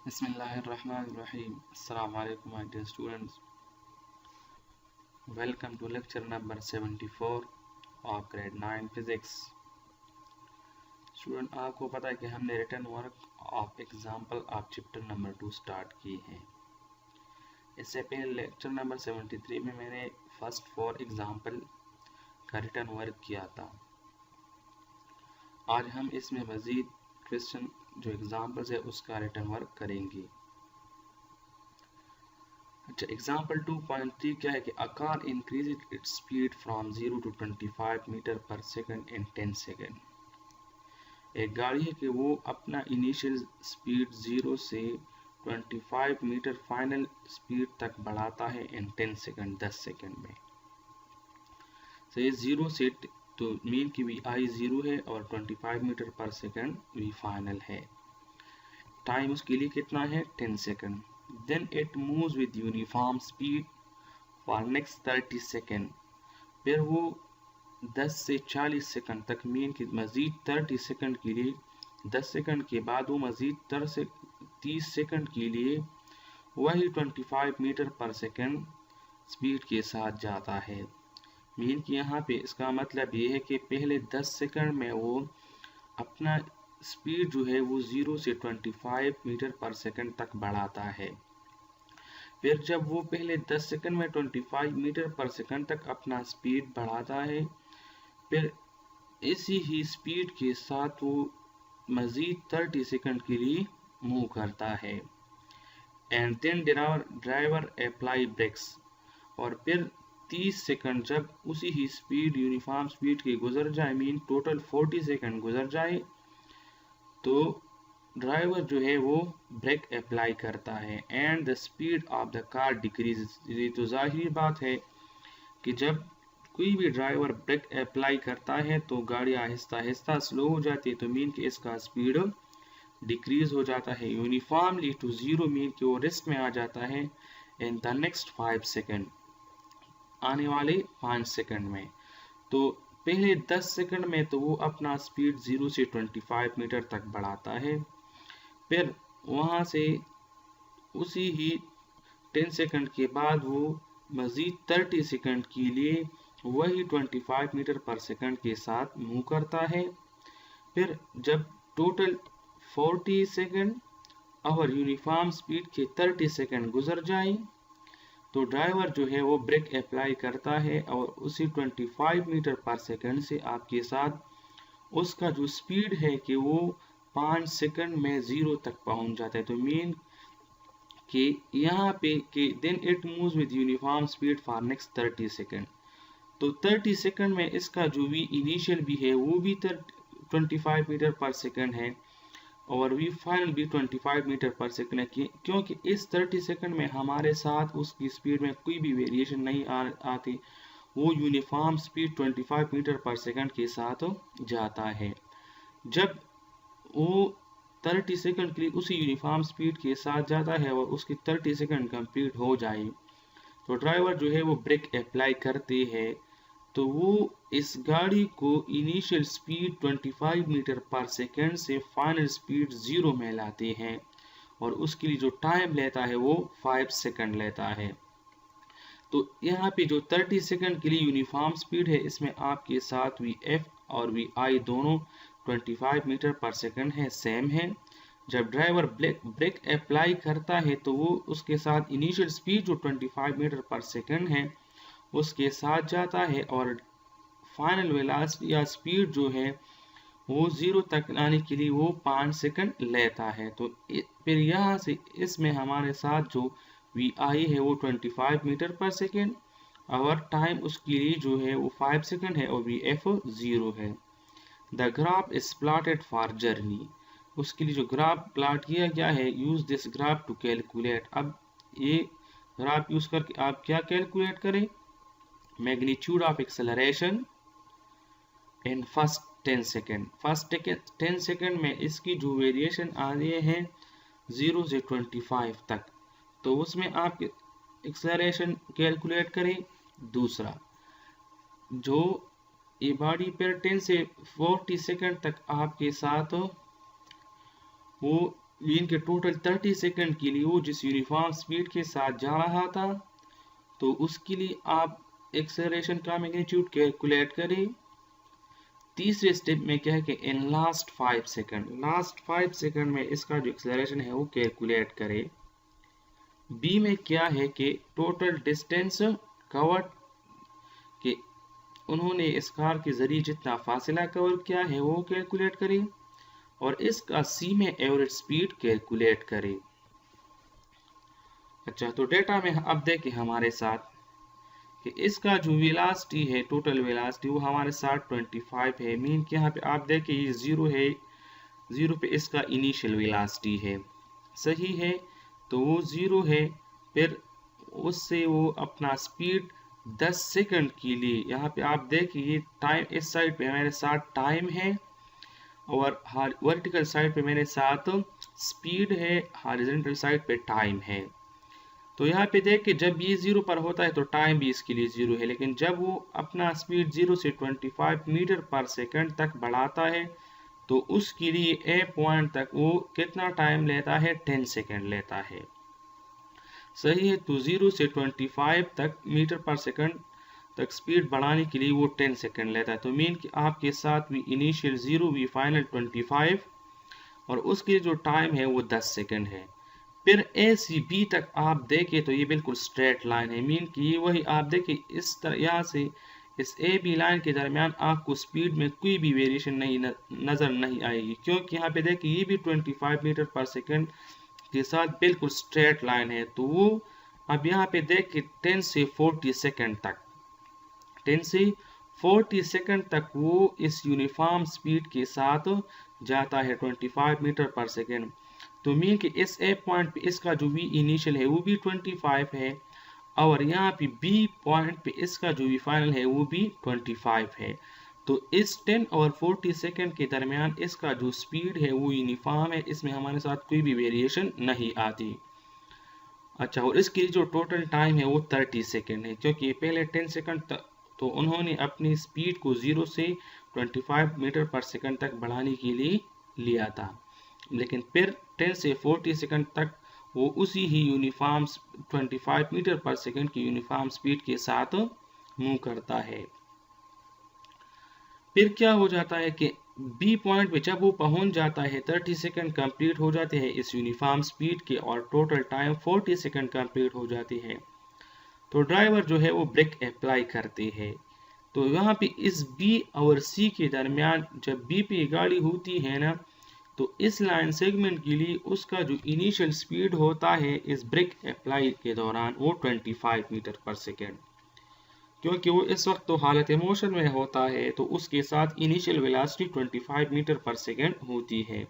Bismillahirrahmanirrahim. Assalamu alaikum my dear students. Welcome to lecture number 74 of grade 9 physics. Student, आपको पता है कि हमने written work of example of chapter number 2 start किए हैं। इससे पहले लेक्चर नंबर 73 में मैंने फर्स्ट 4 एग्जाम्पल का रिटर्न वर्क किया था। आज हम इसमें मज़ीद क्वेश्चन जो एग्जाम्पल्स है उसका रिटर्न वर्क करेंगे। अच्छा, एग्जाम्पल 2.3 क्या है कि a car increase its speed from 0 to 25 metre per second in 10 second. एक गाड़ी है कि वो अपना इनिशियल स्पीड 0 से 25 मीटर फाइनल स्पीड तक बढ़ाता है इन 10 सेकंड 10 सेकंड में। तो ये 0 से तो मीन की वी आई 0 है और 25 metre per second v final है। टाइम उसके लिए कितना है 10 सेकंड। Then it moves with uniform speed for next 30 second. फिर वो 10 से 40 सेकंड तक मीन की मज़ीद 30 सेकंड के लिए 10 सेकंड के बाद वो मज़ीद 30 सेकंड के लिए वही 25 मीटर पर सेकंड स्पीड के साथ जाता है। मीन कि यहाँ पे इसका मतलब ये है कि पहले 10 सेकंड में वो अपना स्पीड जो है वो 0 से 25 मीटर पर सेकंड तक बढ़ाता है। फिर जब वो पहले 10 सेकंड में 25 मीटर पर सेकंड तक अपना स्पीड बढ़ाता है, फिर इसी ही स्पीड के साथ वो मज़ीद 30 सेकंड के लिए मूव करता है। And then driver apply brakes. और फिर 30 सेकंड जब उसी ही स्पीड यूनिफॉर्म स्पीड के गुजर जाए, मीन टोटल 40 सेकंड गुजर जाए, तो ड्राइवर जो है वो ब्रेक अप्लाई करता है and the speed of the car decrease. ये तो जाहिर बात है कि जब कोई भी ड्राइवर ब्रेक अप्लाई करता है तो गाड़ी आहिस्ता आहिस्ता स्लो हो जाती है, तो मीन कि इसका स्पीड डिक्रीज हो जाता है यूनिफॉर्मली टू 0, मीन कि वो रेस्ट में आ जाता है इन द नेक्स्ट 5 सेकंड, आने वाले 5 सेकंड में। तो पहले 10 सेकंड में तो वो अपना स्पीड 0 से 25 मीटर तक बढ़ाता है। फिर वहाँ से उसी ही 10 सेकंड के बाद वो मज़ीद 30 सेकंड के लिए वही 25 मीटर पर सेकंड के साथ मूव करता है। फिर जब टोटल 40 सेकंड और यूनिफॉर्म स्पीड के 30 सेकंड गुजर जाए, तो ड्राइवर जो है वो ब्रेक अप्लाई करता है और उसी 25 मीटर पर सेकंड से आपके साथ उसका जो स्पीड है कि वो 5 सेकंड में 0 तक पहुंच जाता है। तो मीन कि यहाँ पे कि then it moves with uniform speed for next 30 second. तो 30 सेकंड में इसका जो भी इनिशियल भी है वो भी 25 मीटर पर सेकंड है और वी फाइनल भी 25 मीटर पर सेकंड है, क्योंकि इस 30 सेकंड में हमारे साथ उसकी स्पीड में कोई भी वेरिएशन नहीं आती। वो uniform speed 25 metre per second के साथ जाता है। जब वो 30 सेकंड के लिए उसी यूनिफॉर्म स्पीड के साथ जाता है और उसकी 30 सेकंड कंप्लीट हो जाए, तो ड्राइवर जो है वो ब्रेक अप्लाई करते हैं। तो वो इस गाड़ी को initial speed 25 metre per second से फाइनल स्पीड 0 में लाते हैं और उसके लिए जो टाइम लेता है वो 5 सेकंड लेता है। तो यहाँ पे जो 30 सेकंड के लिए यूनिफॉर्म स्पीड है, इसमें आपके साथ वी एफ और वी आई दोनों 25 मीटर पर सेकंड है, सेम है। जब ड्राइवर ब्रेक अप्लाई करता है तो वो उसके साथ इनिशियल स्पीड जो 25 मीटर पर सेकंड है उसके साथ जाता है और फाइनल वेलोसिटी या स्पीड जो है वो 0 तक लाने के लिए वो 5 सेकंड लेता है। तो फिर यहाँ से इसमें हमारे साथ जो वी आई है वो 25 मीटर पर सेकंड और टाइम उसके लिए जो है वो 5 सेकंड है और वी एफ 0 है। The graph is plotted for journey. उसके लिए जो ग्राफ प्लॉट किया गया है, use this graph to calculate. अब ये ग्राफ यूज करके आप क्या कैलकुलेट करें, magnitude of acceleration in first 10 second. First 10 second में इसकी जो वेरिएशन आ रहे हैं 0 से 25 तक, तो उसमें आप एक्सेलरेशन कैलकुलेट करें। दूसरा, जो ये बॉडी पर 10 से 40 सेकेंड तक आपके साथ वो मीन के टोटल 30 सेकंड के लिए वो जिस यूनिफॉर्म स्पीड के साथ जा रहा था, तो उसके लिए आप एक्सेलरेशन का मैग्नीट्यूड कैलकुलेट करें। तीसरे स्टेप में क्या है कि इन लास्ट 5 सेकंड में इसका जो एक्सेलरेशन है वो कैलकुलेट करें। बी में क्या है कि टोटल डिस्टेंस कवर्ड कि उन्होंने इस कार के जरिए जितना फासला कवर किया है वो कैलकुलेट करें, और इसका सी में एवरेज स्पीड कैलकुलेट करें। अच्छा, तो डेटा में अब देखें हमारे साथ कि इसका जो वेलोसिटी है, टोटल वेलोसिटी वो हमारे साथ 25 है। मीन कि यहाँ पे आप देखें ये 0 है, 0 पे इसका इनिशियल वेलोसिटी है, सही है, तो वो 0 है। फिर उससे वो अपना स्पीड 10 सेकंड के लिए, यहाँ पे आप देखिए टाइम इस साइड पे मेरे साथ टाइम है और वर्टिकल साइड पे मेरे साथ स्पीड है, हॉरिजॉन्टल साइड पे टाइम है। तो यहाँ पे देख के जब ये 0 पर होता है तो टाइम भी इसके लिए 0 है, लेकिन जब वो अपना स्पीड 0 से 25 मीटर पर सेकंड तक बढ़ाता है तो उसके लिए ए पॉइंट तक वो कितना टाइम लेता है, 10 सेकंड लेता है, सही है। तो 0 से 25 तक मीटर पर सेकंड तक स्पीड बढ़ाने के लिए वो 10 सेकंड लेता है। तो मीन कि आपके साथ भी इनिशियल 0 भी फाइनल 25 और उसके जो टाइम है वो 10 सेकंड है। फिर ए से बी तक आप देखें तो ये बिल्कुल स्ट्रेट लाइन है, मीन कि ये वही आप देखें इस तरह यहाँ से इस ए बी लाइन के दरमियान आपको स्पीड में कोई भी वेरिएशन नहीं नज़र नहीं आएगी, क्योंकि यहाँ पे देखिए ये भी 25 मीटर पर सेकंड के साथ बिल्कुल स्ट्रेट लाइन है। तो वो अब यहाँ पे देखिए 10 से 40 सेकंड तक, 10 से 40 सेकंड तक वो इस यूनिफॉर्म स्पीड के साथ जाता है 25 मीटर पर सेकंड। तो मीन कि इस ए पॉइंट पे इसका जो भी इनिशियल है वो भी 25 है, और यहाँ पे बी पॉइंट पे इसका जो भी फाइनल है वो भी 25 है। तो इस 10 और 40 सेकंड के दरमियान इसका जो स्पीड है वो यूनिफॉर्म है, इसमें हमारे साथ कोई भी वेरिएशन नहीं आती। अच्छा, और इसकी जो टोटल टाइम है वो 30 सेकंड है, क्योंकि पहले 10 सेकंड तक तो उन्होंने अपनी स्पीड को 0 से 25 मीटर पर सेकंड तक बढ़ाने के लिए लिया था, लेकिन फिर 10 से 40 सेकंड तक वो उसी ही यूनिफॉर्म 25 मीटर पर सेकंड की यूनिफॉर्म स्पीड के साथ मूव करता है। फिर क्या हो जाता है कि बी पॉइंट पे जब वो पहुंच जाता है 30 सेकंड कंप्लीट हो जाते हैं इस यूनिफॉर्म स्पीड के, और टोटल टाइम 40 सेकंड कंप्लीट हो जाती है। तो ड्राइवर जो है वो ब्रेक अप्लाई करते हैं। तो यहाँ पे इस बी और सी के दरमियान जब बी पे गाड़ी होती है ना, तो इस लाइन सेगमेंट के लिए उसका जो इनिशियल स्पीड होता है इस ब्रेक अप्लाई के दौरान वो 25 मीटर पर सेकेंड, क्योंकि वो इस वक्त तो हालत मोशन में होता है, तो उसके साथ initial velocity 25 metre per second होती है।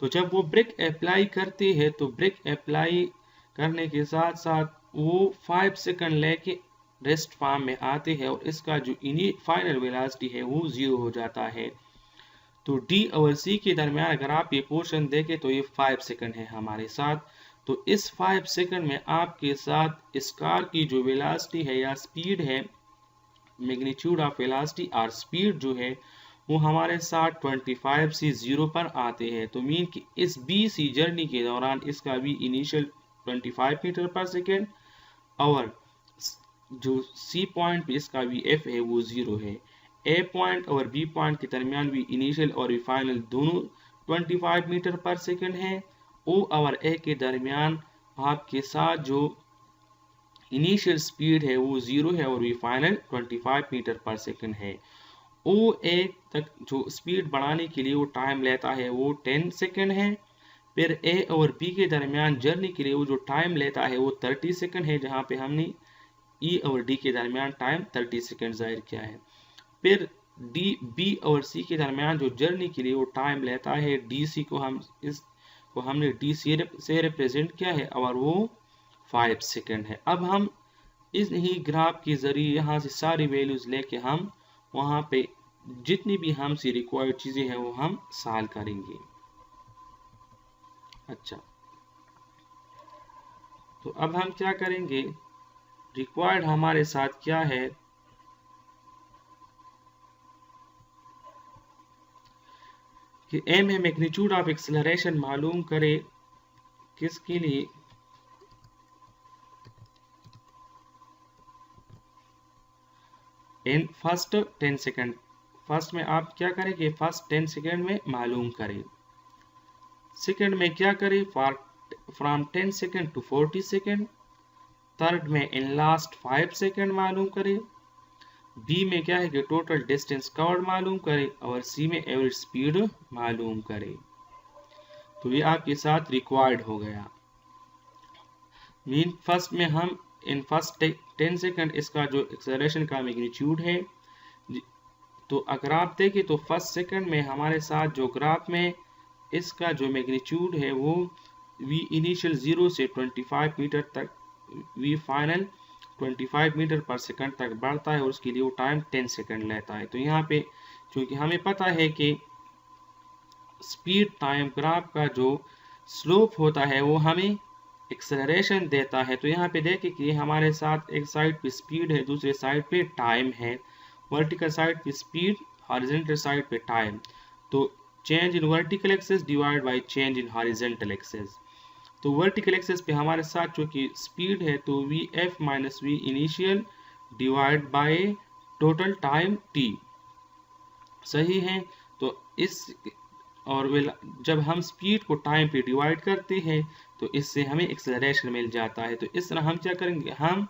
तो जब वो ब्रेक अप्लाई करते हैं तो ब्रेक अप्लाई करने के साथ साथ वो 5 सेकंड लेके रेस्ट फॉर्म में आते हैं, और इसका जो फाइनल वेलोसिटी है वो 0 हो जाता है। तो डी और सी के दरमियान अगर आप ये पोर्शन देखें तो ये 5 सेकंड है हमारे साथ। तो इस 5 सेकंड में आपके साथ इस कार की जो वेलोसिटी है या स्पीड है, मैग्नीट्यूड ऑफ वेलोसिटी और स्पीड जो है वो हमारे साथ 25 से 0 पर आते हैं। तो मीन कि इस बी सी जर्नी के दौरान इसका भी इनिशियल 25 मीटर पर सेकेंड, और जो सी पॉइंट पे इसका भी एफ है वो 0 है। ए पॉइंट और बी पॉइंट के दरमियान भी इनिशियल और फाइनल दोनों 25 मीटर पर सेकेंड है। ओ और ए के दरमियान आपके साथ जो इनिशियल स्पीड है वो 0 है और फाइनल 25 मीटर पर सेकेंड है। ओ ए तक जो स्पीड बढ़ाने के लिए वो टाइम लेता है वो 10 सेकेंड है। फिर ए और बी के दरमियान जर्नी के लिए वो जो टाइम लेता है वो 30 सेकेंड है, जहाँ पे हमने ई और डी के दरमियान टाइम 30 सेकेंड जाहिर किया है। फिर डी बी और सी के दरमियान जो जर्नी के लिए वो टाइम लेता है, डी सी को हमने डी सी से रिप्रेजेंट किया है और वो 5 सेकेंड है। अब हम इस ही ग्राफ के जरिए यहाँ से सारी वैल्यूज लेके हम वहाँ पे जितनी भी हमसे रिक्वायर्ड चीजें हैं वो हम सॉल्व करेंगे। अच्छा, तो अब हम क्या करेंगे, रिक्वायर्ड हमारे साथ क्या है कि एम है मैग्नीट्यूड ऑफ एक्सेलरेशन मालूम करे किसके लिए, इन फर्स्ट 10 सेकेंड। फर्स्ट में आप क्या करेंगे, फर्स्ट 10 सेकेंड में मालूम करें। सेकेंड में क्या करें, from 10 second to 40 second. Third में इन लास्ट 5 सेकेंड मालूम करें। बी में क्या है कि टोटल डिस्टेंस कवर्ड मालूम करें। और सी में एवरेज स्पीड मालूम करें। तो ये आपके साथ रिक्वायर्ड हो गया। मीन फर्स्ट में हम इन फर्स्ट 10 सेकेंड इसका जो एक्सेलरेशन का मैग्नीट्यूड है, तो अगर आप देखें तो फर्स्ट सेकेंड में हमारे साथ जो ग्राफ में इसका जो मैग्नीट्यूड है वो वी इनिशियल 0 से 25 मीटर तक, we final 25 metre per second तक बढ़ता है और उसके लिए वो टाइम 10 सेकंड लेता है। तो यहाँ पे क्योंकि हमें पता है कि स्पीड टाइम ग्राफ का जो स्लोप होता है वो हमें एक्सेलरेशन देता है। तो यहाँ पे देखें कि हमारे साथ एक साइड पे स्पीड है, दूसरे साइड पे टाइम है। वर्टिकल साइड पे स्पीड, हॉरिजॉन्टल साइड पे टाइम। तो change in vertical axis divide by change in horizontal axis. तो वर्टिकल एक्सिस पे हमारे साथ चूंकि स्पीड है तो we f minus v initial divide by total time t, सही है। तो इस और जब हम स्पीड को टाइम पे डिवाइड करते हैं तो इससे हमें एक्सेलरेशन मिल जाता है। तो इस तरह हम क्या करेंगे, हम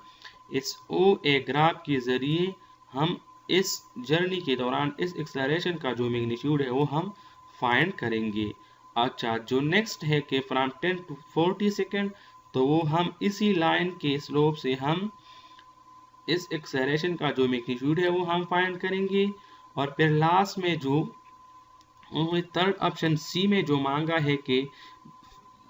इस ओ ए ग्राफ के जरिए हम इस जर्नी के दौरान इस एक्सेलरेशन का जो मैग्नीट्यूड है वो हम फाइंड करेंगे। अच्छा, जो नेक्स्ट है कि फ्रॉम 10 टू 40 सेकेंड, तो वो हम इसी लाइन के स्लोप से हम इस एक्सेलरेशन का जो मैग्नीट्यूड है वो हम फाइंड करेंगे। और फिर लास्ट में जो थर्ड ऑप्शन सी में जो मांगा है कि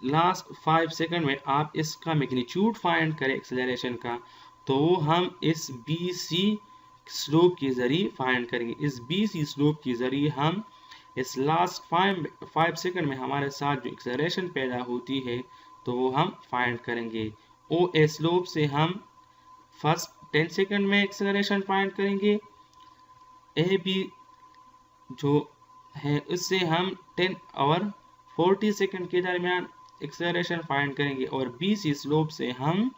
लास्ट 5 सेकंड में आप इसका मैग्नीट्यूड फाइंड करें एक्सेलरेशन का, तो वो हम इस बी सी स्लोप के जरिए फाइंड करेंगे। इस बी सी स्लोप के जरिए हम इस लास्ट 5 सेकंड में हमारे साथ जो एक्सेलरेशन पैदा होती है तो वो हम फाइंड करेंगे। ओ ए स्लोप से हम फर्स्ट 10 सेकंड में एक्सेलरेशन फाइंड करेंगे। ए बी जो है उससे हम 10 और 40 सेकंड के दरमियान एक्सेलरेशन फाइंड करेंगे। और बी सी स्लोप से हम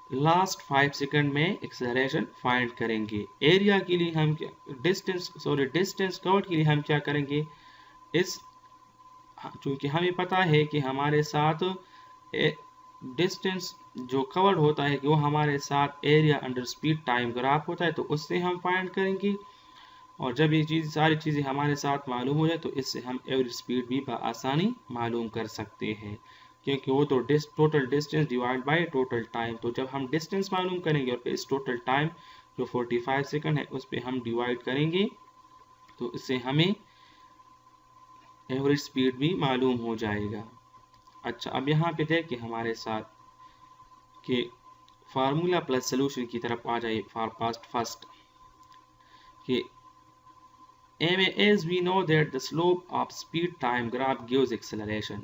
लास्ट 5 सेकंड में एक्सेलरेशन फाइंड करेंगे। एरिया के लिए हम डिस्टेंस कवर्ड के लिए हम क्या करेंगे, इस चूंकि हमें पता है कि हमारे साथ डिस्टेंस जो कवर्ड होता है कि वो हमारे साथ area under speed time graph होता है, तो उससे हम फाइंड करेंगे। और जब ये सारी चीज़ें हमारे साथ मालूम हो जाए तो इससे हम एवरेज स्पीड भी आसानी मालूम कर सकते हैं, क्योंकि वो तो total distance divide by total time. तो जब हम डिस्टेंस मालूम करेंगे और फिर इस टोटल टाइम जो 45 सेकंड है उस पर हम डिवाइड करेंगे तो इससे हमें एवरेज स्पीड भी मालूम हो जाएगा। अच्छा, अब यहाँ पे देखिए हमारे साथ कि फार्मूला प्लस सोल्यूशन की तरफ आ जाइए फॉर पास्ट फर्स्ट कि as we know that the slope of speed time graph gives acceleration,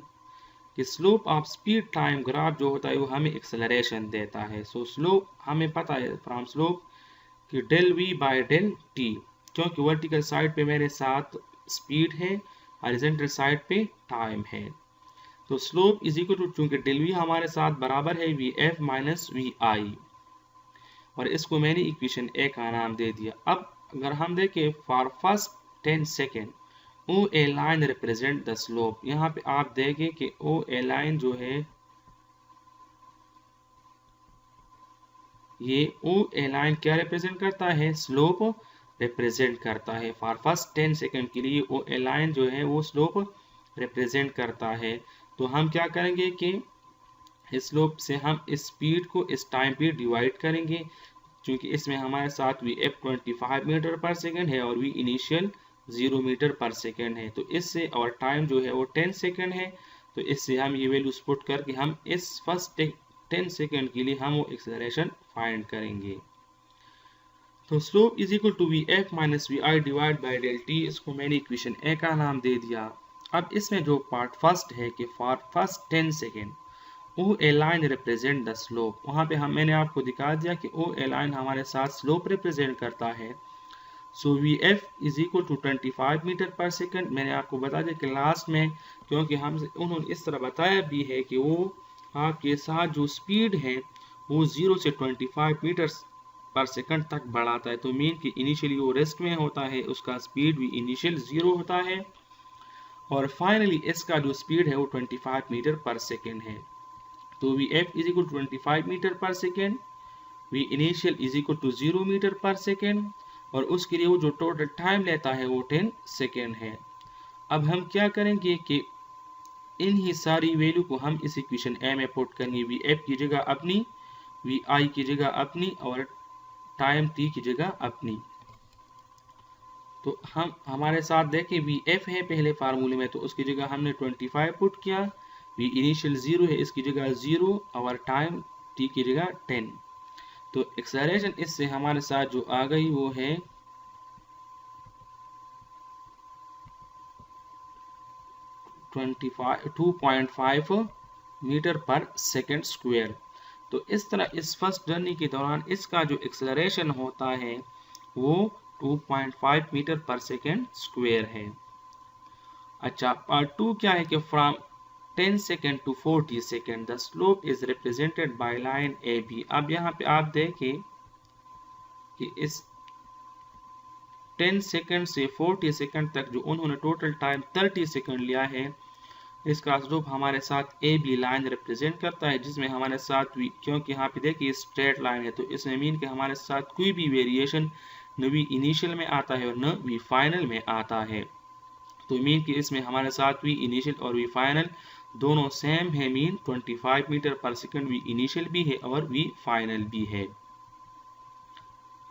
कि slope of speed time graph जो होता है वो हमें एक्सेलरेशन देता है। सो स्लोप हमें पता है फ्रॉम स्लोप कि del v by del t, क्योंकि वर्टिकल साइड पे मेरे साथ स्पीड है, हॉरिजॉन्टल साइड पे टाइम है। तो स्लोप इज इक्वल टू, चूंकि डेल वी हमारे साथ बराबर है वी एफ माइनस वी आई, और इसको मैंने इक्वेशन ए का नाम दे दिया। अब अगर हम देखें for first 10 second O A line represent the slope, यहाँ पे आप देखें कि ओ ए लाइन जो है ये ओ ए लाइन क्या रिप्रेजेंट करता है, स्लोप रिप्रेजेंट करता है। फॉर फर्स्ट 10 सेकेंड के लिए ओ ए लाइन जो है वो स्लोप रिप्रेजेंट करता है। तो हम क्या करेंगे कि इस स्लोप से हम इस स्पीड को इस टाइम पे डिवाइड करेंगे, क्योंकि इसमें हमारे साथ V F 25 metre per second है और v initial 0 metre per second है। तो इससे और टाइम जो है वो 10 सेकेंड है। तो इससे हम ये वैल्यूज पुट करके हम इस फर्स्ट 10 सेकेंड के लिए हम वो एक्सेलरेशन फाइंड करेंगे। तो slope is equal to v f minus v i divide by del t, इसको मैंने इक्वेशन ए का नाम दे दिया। अब इसमें जो पार्ट फर्स्ट है कि for first 10 second O A line represent the slope, वहाँ पे मैंने आपको दिखा दिया कि ओ ए लाइन हमारे साथ स्लोप रिप्रेजेंट करता है। So v F is equal to 25 metre per second. मैंने आपको बता दिया कि लास्ट में, क्योंकि हमसे उन्होंने इस तरह बताया भी है कि वो आपके साथ जो स्पीड है वो 0 से 25 मीटर पर सेकंड तक बढ़ाता है। तो मीन कि इनिशियली वो रेस्ट में होता है, उसका स्पीड भी इनिशियल 0 होता है और फाइनली इसका जो स्पीड है वो 25 मीटर पर सेकेंड है। तो V F is equal to 25 metre per second, V initial is equal to 0 metre per second और उसके लिए वो जो टोटल टाइम लेता है वो 10 सेकेंड है। अब हम क्या करेंगे कि इन ही सारी वैल्यू को हम इस इक्वेशन ए में पुट करेंगे। वी एफ की जगह अपनी, वी आई की जगह अपनी और टाइम टी की जगह अपनी। तो हम हमारे साथ देखें वी एफ है पहले फार्मूले में, तो उसकी जगह हमने 25 पुट किया, वी इनिशियल 0 है इसकी जगह 0 और टाइम टी की जगह 10। तो एक्सेलरेशन इससे हमारे साथ जो आ गई वो है 2.5 मीटर पर सेकेंड स्क्वायर। तो इस तरह इस फर्स्ट जर्नी के दौरान इसका जो एक्सेलरेशन होता है वो 2.5 मीटर पर सेकेंड स्क्वायर है। अच्छा, पार्ट 2 क्या है कि from 10 second to 40 second the slope is represented by line A B. अब यहाँ पे आप देखें कि इस 10 सेकेंड से 40 सेकेंड तक जो उन्होंने टोटल टाइम 30 सेकेंड लिया है, इसका स्लोप हमारे साथ ए बी लाइन रिप्रेजेंट करता है, जिसमें हमारे साथ भी, क्योंकि यहाँ पे देखिए स्ट्रेट लाइन है तो इसमें मीन कि हमारे साथ कोई भी वेरिएशन न भी इनिशियल में आता है और न भी फाइनल में आता है। तो मीन कि इसमें हमारे साथ भी इनिशियल और भी फाइनल दोनों सेम है। मीन 25 मीटर पर सेकंड भी इनिशियल भी है और भी फाइनल भी है।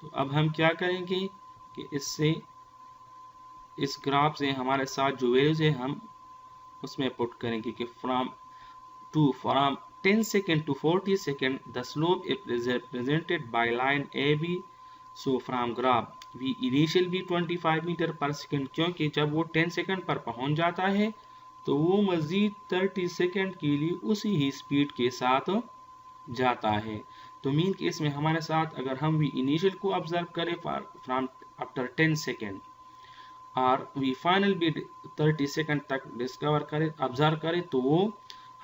तो अब हम क्या करेंगे कि इससे इस ग्राफ से हमारे साथ जो वैल्यूज है हम उसमें पुट करेंगे कि from 10 second to 40 second the slope is represented by line A B. So from graph v initial भी 25 मीटर पर सेकेंड, क्योंकि जब वो 10 सेकेंड पर पहुंच जाता है तो वो मजीद 30 सेकेंड के लिए उसी ही स्पीड के साथ जाता है। तो मीन कि इसमें हमारे साथ अगर हम भी इनिशियल को ऑब्जर्व करें फ्रॉम आफ्टर 10 सेकेंड और वी फाइनल भी 30 सेकेंड तक डिस्कवर करें, ऑब्जर्व करें, तो वो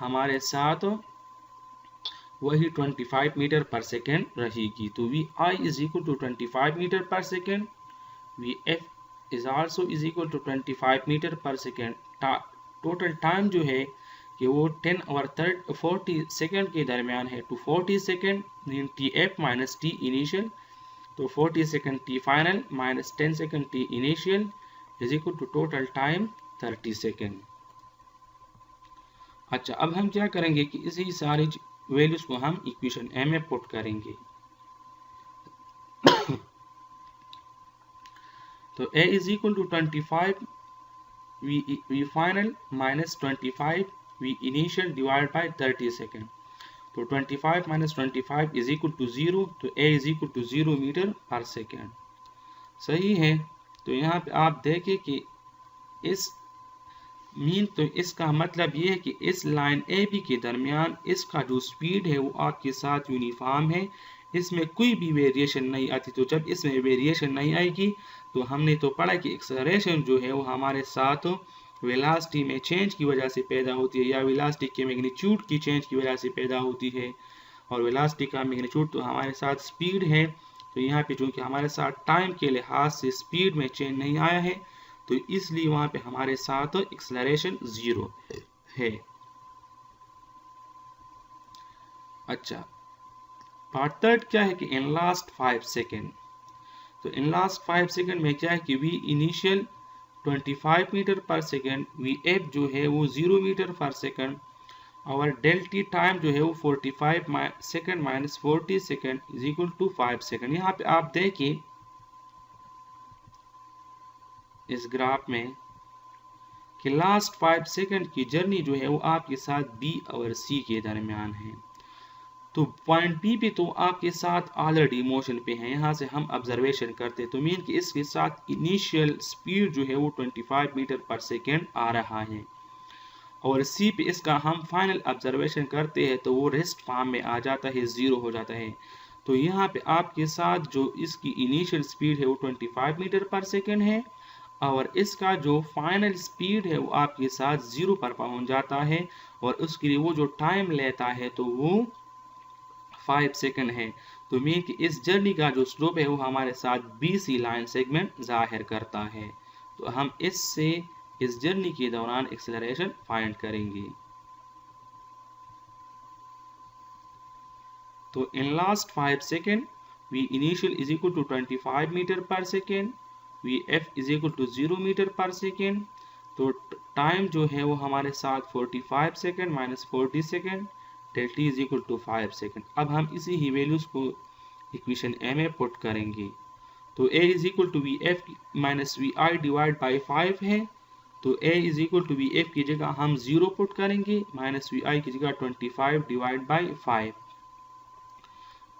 हमारे साथ वही 25 मीटर पर सेकेंड रहेगी। तो V I is equal to 25 metre per second, V F is also is equal to 25 metre per second. Total time जो है कि वो 10 और 40 सेकेंड के दरमियान है। To 40 second t f minus t initial, तो 40 second t final minus 10 second t initial is equal to total time 30 second. अच्छा, अब हम क्या करेंगे कि इसी सारी वैल्यूज को हम इक्वेशन ए में पुट करेंगे। तो a is equal to 25 v final minus 25 v initial divide by 30 second. तो 25 माइनस 25 इज इक्वल टू 0, तो a is equal to 0 metre per second. सही है। तो यहाँ पे आप देखें कि इस मीन, तो इसका मतलब ये है कि इस लाइन ए बी के दरमियान इसका जो स्पीड है वो आपके साथ यूनिफॉर्म है, इसमें कोई भी वेरिएशन नहीं आती। तो जब इसमें वेरिएशन नहीं आएगी तो हमने तो पढ़ा कि एक्सेलरेशन जो है वो हमारे साथ वेलोसिटी में चेंज की वजह से पैदा होती है, या वेलोसिटी के मैग्नीट्यूड की चेंज की वजह से पैदा होती है। और वेलोसिटी का मैग्नीट्यूड तो हमारे साथ स्पीड है। तो यहाँ पे चूँकि हमारे साथ टाइम के लिहाज से स्पीड में चेंज नहीं आया है, तो इसलिए वहाँ पे हमारे साथ एक्सेलरेशन 0 है। अच्छा, पार्ट थर्ड क्या है कि इन लास्ट 5 सेकेंड। तो इन लास्ट 5 सेकेंड में क्या है कि v initial 25 metre per second, V F जो है वो 0 मीटर पर सेकेंड और डेल टी टाइम जो है वो 45 second minus 40 second is equal to 5 second. यहाँ पे आप देखिए इस ग्राफ में कि लास्ट 5 सेकेंड की जर्नी जो है वो आपके साथ बी और सी के दरमियान है। तो पॉइंट बी पे तो आपके साथ ऑलरेडी मोशन पे है, यहाँ से हम ऑब्जर्वेशन करते हैं। तो मीन कि इसके साथ इनिशियल स्पीड जो है वो 25 मीटर पर सेकेंड आ रहा है और सी पे इसका हम फाइनल ऑब्जर्वेशन करते हैं तो वो रेस्ट फॉर्म में आ जाता है, 0 हो जाता है। तो यहाँ पे आपके साथ जो इसकी इनिशियल स्पीड है वो 25 मीटर पर सेकेंड है और इसका जो फाइनल स्पीड है वो आपके साथ 0 पर पहुंच जाता है और उसके लिए वो जो टाइम लेता है तो वो 5 सेकेंड है। तो मीन कि इस जर्नी का जो स्लोप है वो हमारे साथ BC लाइन सेगमेंट जाहिर करता है। तो हम इससे इस जर्नी के दौरान एक्सेलरेशन फाइंड करेंगे। तो in last 5 second v initial is equal to 25 meter per second, vf is equal to 0 meter per second। तो टाइम जो है वो हमारे साथ 45 second minus 40 second del t is equal to 5 second. अब हम इसी ही वैल्यूज को इक्वेशन ए में पुट करेंगे। तो a is equal to vf minus vi divide by 5 है। तो a is equal to vf की जगह हम 0 पुट करेंगे माइनस vi की जगह 25 डिवाइड बाई 5।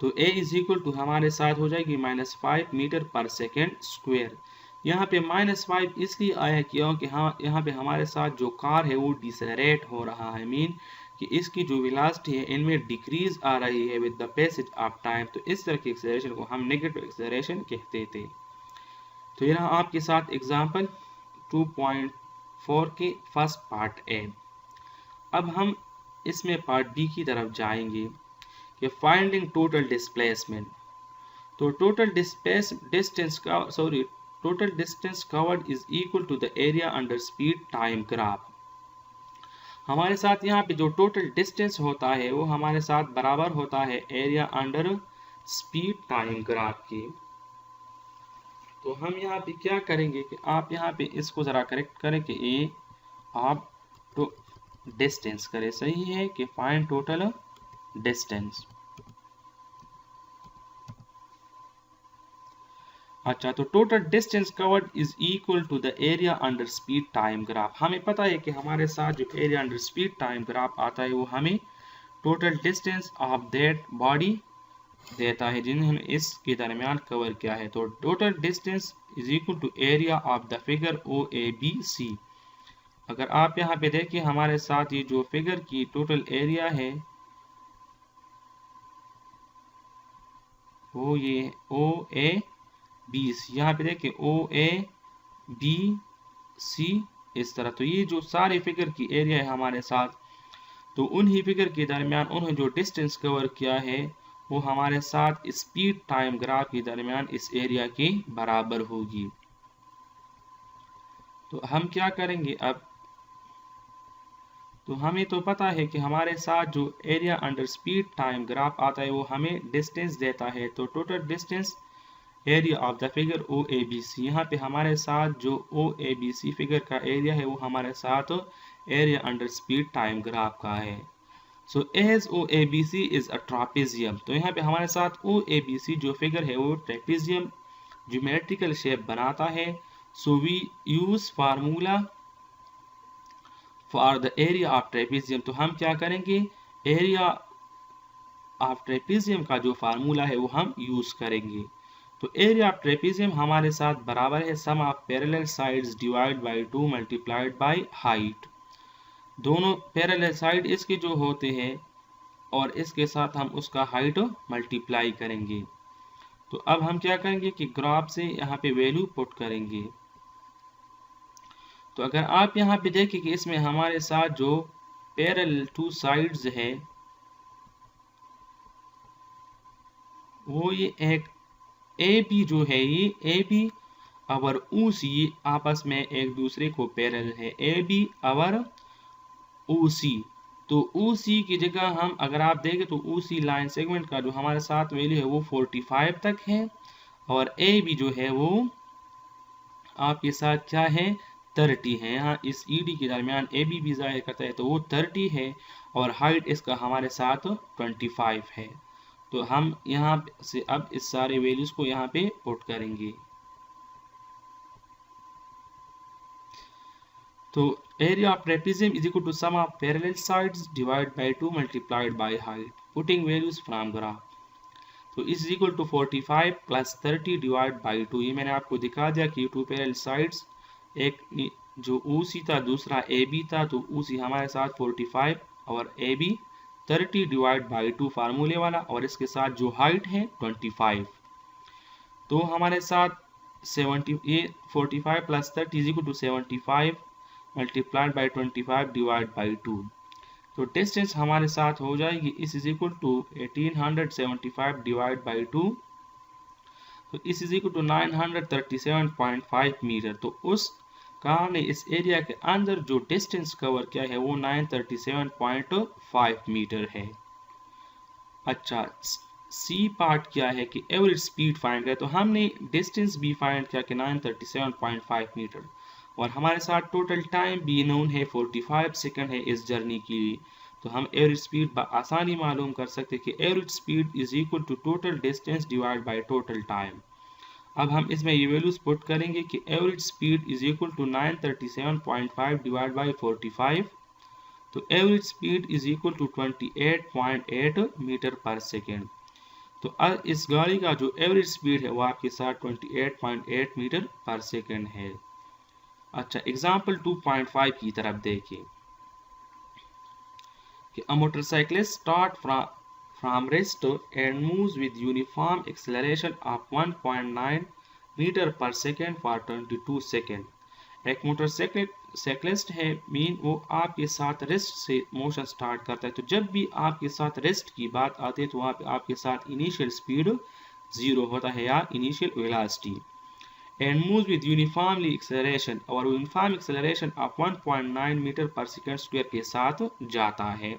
तो a इज इक्वल टू हमारे साथ हो जाएगी -5 मीटर पर सेकेंड स्क्वायर। यहाँ पे -5 इसलिए आया क्योंकि हाँ यहाँ पे हमारे साथ जो कार है वो डिसेलरेट हो रहा है, मीन कि इसकी जो वेलोसिटी है इनमें डिक्रीज आ रही है with the passage of time. तो इस तरह की एक्सेलरेशन को हम नेगेटिव एक्सेलरेशन कहते थे। तो यहाँ आपके साथ एग्जाम्पल 2.4 के फर्स्ट पार्ट ए। अब हम इसमें पार्ट बी की तरफ जाएंगे कि फाइंडिंग टोटल डिस्प्लेसमेंट। तो total distance covered is equal to the area under speed time graph. हमारे साथ यहाँ पे जो टोटल डिस्टेंस होता है वो हमारे साथ बराबर होता है area under speed time graph के। तो हम यहाँ पे क्या करेंगे कि आप यहाँ पे इसको जरा करेक्ट करें कि ये आप तो डिस्टेंस करें, सही है कि फाइंड टोटल डिस्टेंस। अच्छा, तो total distance covered is equal to the area under speed time graph. हमें पता है कि हमारे साथ जो area under speed time graph आता है वो हमें total distance of that body देता है जिन्होंने इसके दरमियान कवर किया है। तो total distance is equal to area of the figure OABC। अगर आप यहाँ पे देखिए हमारे साथ ये जो फिगर की टोटल एरिया है वो ये OABC, यहाँ पे देखिए OABC इस तरह। तो ये जो सारे फिगर की एरिया है हमारे साथ, तो उन्हीं फिगर के दरमियान उन्होंने जो डिस्टेंस कवर किया है वो हमारे साथ स्पीड टाइम ग्राफ के दरमियान इस एरिया के बराबर होगी। तो हम क्या करेंगे अब, तो हमें तो पता है कि हमारे साथ जो area under speed time graph आता है वो हमें डिस्टेंस देता है। तो total distance area of the figure OABC, यहाँ पे हमारे साथ जो OABC फिगर का एरिया है वो हमारे साथ area under speed time graph का है। So as OABC is a trapezium, तो यहाँ पे हमारे साथ OABC जो फिगर है वो ट्रेपेजियम ज्योमेट्रिकल शेप बनाता है। So we use formula for the area of trapezium. तो हम क्या करेंगे, एरिया ऑफ ट्रेपेजियम का जो फार्मूला है वो हम यूज करेंगे। तो एरिया ऑफ ट्रेपेजियम हमारे साथ बराबर है sum of parallel sides divide by 2 multiplied by height. दोनों पैरेलल साइड इसके जो होते हैं और इसके साथ हम उसका हाइट मल्टीप्लाई करेंगे। तो अब हम क्या करेंगे कि ग्राफ से यहाँ पे वैल्यू पुट करेंगे। तो अगर आप यहाँ पे देखें कि इसमें हमारे साथ जो पैरेलल टू साइड्स है वो ये एक AB जो है ये AB और OC आपस में एक दूसरे को पैरेलल है, AB और OC। तो OC की जगह हम अगर आप देखें तो OC लाइन सेगमेंट का जो हमारे साथ वैल्यू है वो 45 तक है और AB जो है वो आपके साथ क्या है 30 है। यहाँ इस ED के दरमियान AB भी जाहिर करता है तो वो 30 है और हाइट इसका हमारे साथ 25 है। तो हम यहाँ से अब इस सारे वैल्यूज को यहाँ पे पुट करेंगे। तो area of trapezium is equal to sum of parallel sides divide by 2 multiplied by height, putting values from graph. तो is equal to 45 plus 30 divide by 2। ये मैंने आपको दिखा दिया कि 2 पैरेलल साइड्स, एक जो OC था दूसरा AB था। तो OC हमारे साथ 45 और AB 30 डिवाइड बाई 2 फार्मूले वाला, और इसके साथ जो हाइट है 25। तो हमारे साथ 45 plus 30 is equal to 75 multiplied by 25 divide by 2। तो डिस्टेंस हमारे साथ हो जाएगी इस is equal to 1875 divide by 2, तो S is equal to 937.5 metre. तो उस कार ने इस एरिया के अंदर जो डिस्टेंस कवर किया है वो 937.5 मीटर है। अच्छा, सी पार्ट क्या है कि एवरेज स्पीड फाइंड करें। तो हमने डिस्टेंस भी फाइंड किया कि 937.5 मीटर, और हमारे साथ टोटल टाइम भी नोन है 45 सेकंड है इस जर्नी की। तो हम एवरेज स्पीड आसानी मालूम कर सकते हैं कि average speed is equal to total distance divide by total time. अब हम इसमें ये वैल्यूज पुट करेंगे कि average speed is equal to 937.5 divide by 45, तो average speed is equal to 28.8 metre per second. तो इस गाड़ी का जो एवरेज स्पीड है वो आपके साथ 28.8 मीटर पर सेकेंड है। अच्छा, एग्जाम्पल 2.5 की तरफ देखिए कि a motorcyclist start from rest and moves with uniform acceleration of 1.9 meter per second for 22 second. एक मोटरसाइकिलिस्ट है मीन वो आपके साथ रेस्ट से मोशन स्टार्ट करता है। तो जब भी आपके साथ रेस्ट की बात आती है तो वहाँ पे आपके साथ इनिशियल स्पीड 0 होता है या initial velocity, and moves with uniformly acceleration और uniform acceleration of 1.9 metre per second square के साथ जाता है।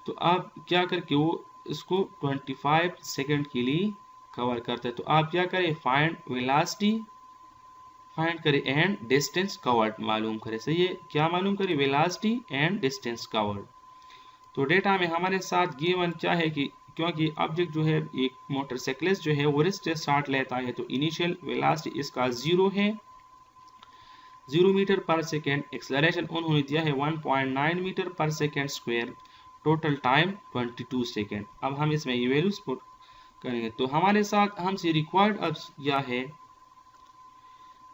तो आप क्या करके वो इसको 25 सेकेंड के लिए कवर करते हैं। तो आप क्या करें, फाइंड वेलोसिटी फाइंड करें एंड डिस्टेंस कवर्ड मालूम करें। सही है, क्या मालूम करें, वेलोसिटी एंड डिस्टेंस कवर्ड। तो डेटा में हमारे साथ गिवन क्या है कि क्योंकि ऑब्जेक्ट जो है एक मोटरसाइकिलिस्ट जो है वो रेस्ट से स्टार्ट लेता है, तो इनिशियल वेलोसिटी इसका 0 है, 0 मीटर पर सेकेंड। एक्सेलरेशन उन्होंने दिया है 1.9 metre per second square, total time 22 second. अब हम इसमें ये वैल्यूज पुट करेंगे। तो हमारे साथ हमसे रिक्वायर्ड अब यह है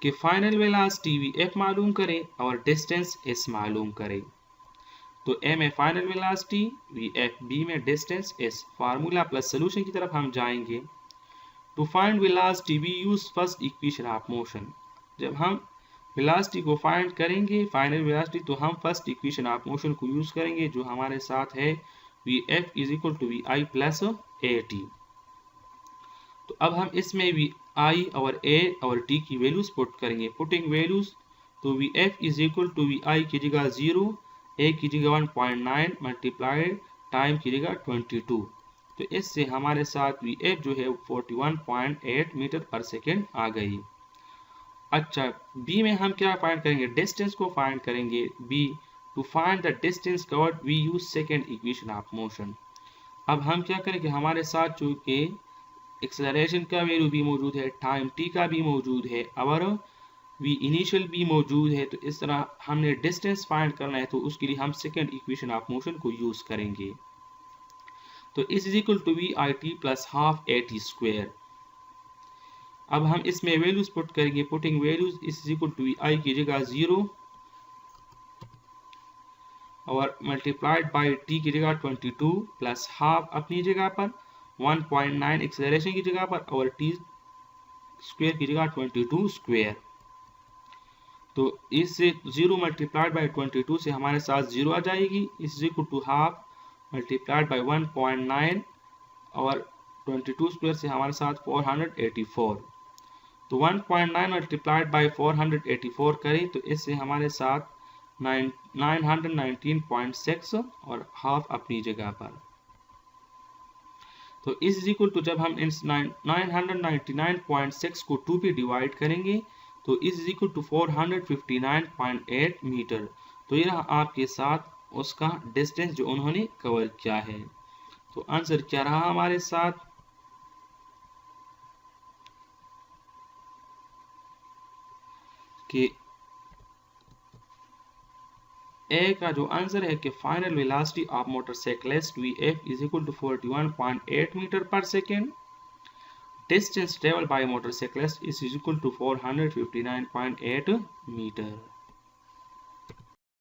कि फाइनल वेलोसिटी VF मालूम करें और डिस्टेंस S मालूम करें। तो A में फाइनल वेलोसिटी VF, B में distance S। Formula plus solution की तरफ हम जाएंगे। To find velocity we use first equation of motion. जब हम वेलोसिटी को फाइंड करेंगे फाइनल वेलोसिटी, तो हम फर्स्ट इक्वेशन ऑफ मोशन को यूज करेंगे जो हमारे साथ है VF is equal to VI plus AT। तो अब हम इसमें VI और A और T की वैल्यूज पुट करेंगे। पुटिंग वैल्यूज, तो VF is equal to VI की जगह 0, A की जगह 1.9 मल्टीप्लाइड टाइम की जगह 22। तो इससे हमारे साथ VF जो है 41.8 मीटर पर सेकेंड आ गई। अच्छा, B में हम क्या फाइंड करेंगे, डिस्टेंस को फाइंड करेंगे। B, to find the distance covered we use second equation of motion. अब हम क्या करेंगे, हमारे साथ चूंकि एक्सेलरेशन का वैल्यू भी मौजूद है, टाइम t का भी मौजूद है और वी इनिशियल भी मौजूद है, तो इस तरह हमने डिस्टेंस फाइंड करना है, तो उसके लिए हम सेकेंड इक्वेशन ऑफ मोशन को यूज करेंगे। तो S is equal to VIT plus half AT square. अब हम इसमें वैल्यूज पुट करेंगे। Putting values, S is equal to VI की जगह 0 और मल्टीप्लाइड बाय T की जगह 22 प्लस हाफ अपनी जगह पर 1.9 एक्सेलरेशन की जगह पर और T स्क्वायर की जगह 22 स्क्वायर। तो इससे 0 मल्टीप्लाइड बाय 22 से हमारे साथ 0 आ जाएगी। S equal to half multiplied by 1.9 और 22 स्क्वायर से हमारे साथ 484। तो 1.9 मल्टीप्लाइड बाय 484 करें तो इससे हमारे साथ 919.6 और हाफ अपनी जगह पर। तो इस इक्वल टू जब हम इस 999.6 को 2 पे डिवाइड करेंगे तो इस इक्वल टू 459.8 मीटर। तो ये रहा आपके साथ उसका डिस्टेंस जो उन्होंने कवर किया है। तो आंसर क्या रहा हमारे साथ, कि ए का जो आंसर है कि final velocity of motorcyclist VF is equal to 41.8 metre per second. Distance travel by motorcyclist is equal to 459.8 metre.